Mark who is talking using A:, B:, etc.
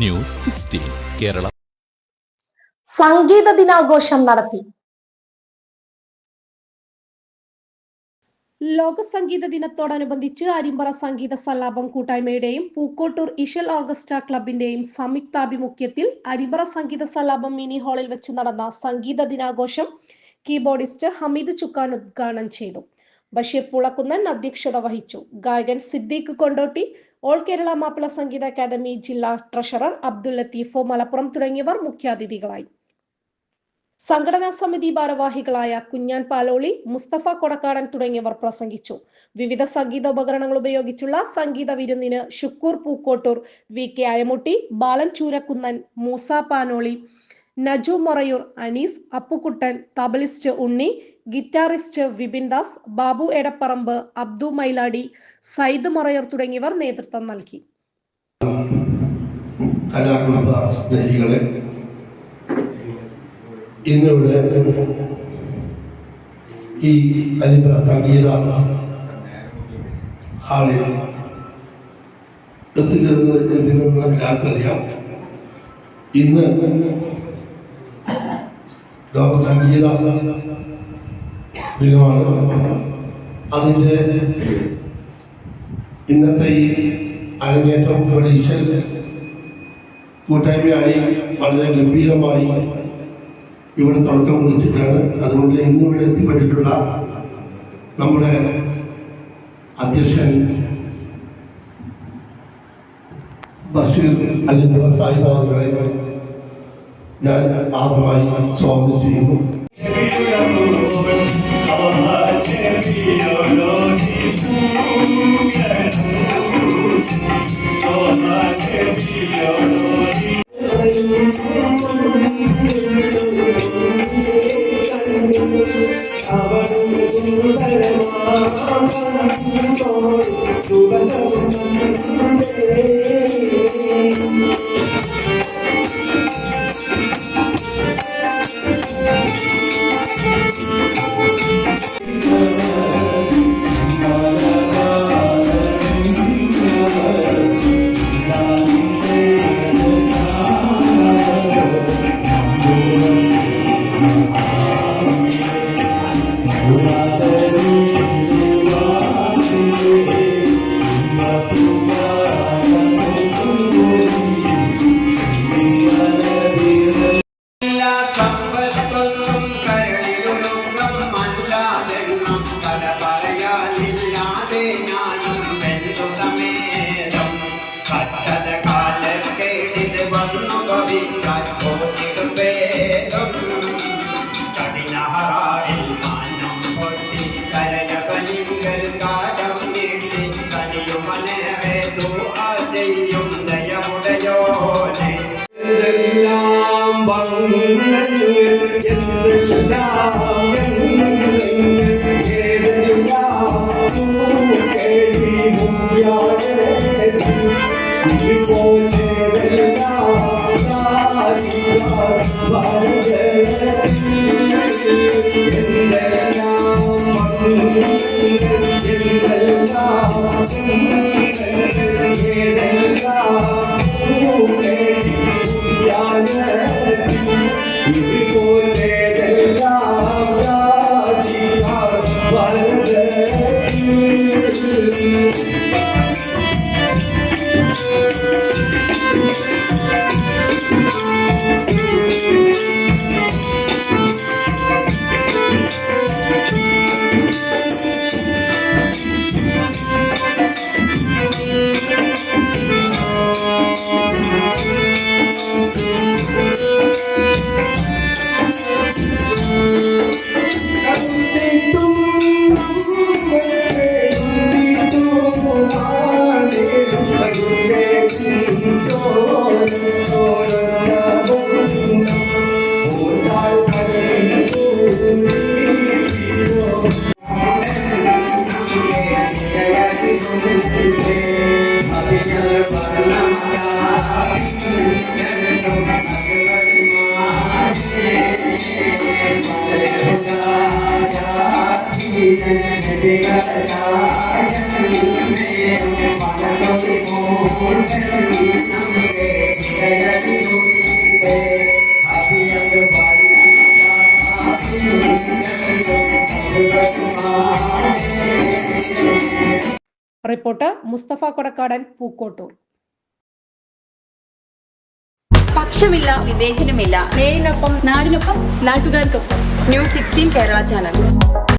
A: News 16 Kerala
B: സംഗീത ദിനാഘോഷം നടത്തി. ലോക സംഗീത ദിനത്തോടനുബന്ധിച്ച് അരിമ്പറ സംഗീത സല്ലാപം കൂട്ടായ്മയുടെയും പൂക്കോട്ടൂർ ഇഷൽ ഓർക്കസ്ട്ര ക്ലബിന്റെയും സംയുക്താഭിമുഖ്യത്തിൽ അരിമ്പറ സംഗീത സല്ലാപം മിനി ഹാളിൽ വെച്ച് നടന്ന സംഗീത ദിനാഘോഷം കീബോർഡിസ്റ്റ് ഹമീദ് ചുക്കാൻ ഉദ്ഘാടനം ചെയ്തു. ബഷീർ പുളക്കുന്നൻ അധ്യക്ഷത വഹിച്ചു. ഗായകൻ സിദ്ദീഖ് കൊണ്ടോട്ടി, ഓൾ കേരള മാപ്പിള സംഗീത അക്കാദമി ജില്ലാ ട്രഷറർ അബ്ദുൽ ലത്തീഫ് മലപ്പുറം തുടങ്ങിയവർ മുഖ്യാതിഥികളായി. സംഘടനാ സമിതി ഭാരവാഹികളായ കുഞ്ഞാൻ പാലോളി, മുസ്തഫ കൊടക്കാടൻ തുടങ്ങിയവർ പ്രസംഗിച്ചു. വിവിധ സംഗീതോപകരണങ്ങൾ ഉപയോഗിച്ചുള്ള സംഗീത വിരുന്നിന് ഷുക്കൂർ പൂക്കോട്ടൂർ, വി കെ അയമുട്ടി, ബാലൻ ചൂരക്കുന്നൻ, മൂസ പാനോളി, നജു മൊറയൂർ, അനീസ്, അപ്പുക്കുട്ടൻ, തബലിസ്റ്റ് ഉണ്ണി, ഗിറ്റാറിസ്റ്റ് വിപിൻ ദാസ്, ബാബു എടപ്പറമ്പ്, അബ്ദു മൈലാടി, സയ്യിദ് മൊറയൂർ തുടങ്ങിയവർ നേതൃത്വം നൽകി.
C: ഇന്നിവിടെ ഈ അരിമ്പറ സംഗീത ഹാളിൽ എത്തിച്ചേർന്നത് എന്തിനെന്ന് എല്ലാവർക്കറിയാം. ഇന്ന് ലോക സംഗീത ദിനമാണ്. അതിൻ്റെ ഇന്നത്തെ ഈ അരങ്ങേറ്റം ഇവിടെ ഈശ്വൽ കൂട്ടായ്മയായി വളരെ ഗംഭീരമായി ഇവിടെ തുടക്കം കുറിച്ചിട്ടാണ്. അതുകൊണ്ട് ഇന്നിവിടെ എത്തിപ്പെട്ടിട്ടുള്ള നമ്മുടെ അധ്യക്ഷൻ ബഷീർ അലിമുള്ള സാഹിബ് അവരുടെ ഞാൻ ആദ്യമായി സ്വാഗതം ചെയ്യുന്നു.
D: Thank you.
B: Reporter Mustafa Kodakkadan, Pookkottur.
D: പക്ഷമില്ല, വിവേചനമില്ല. നേരിനൊപ്പം, നാടിനൊപ്പം, നാട്ടുകാർക്കൊപ്പം. News 16 Kerala channel.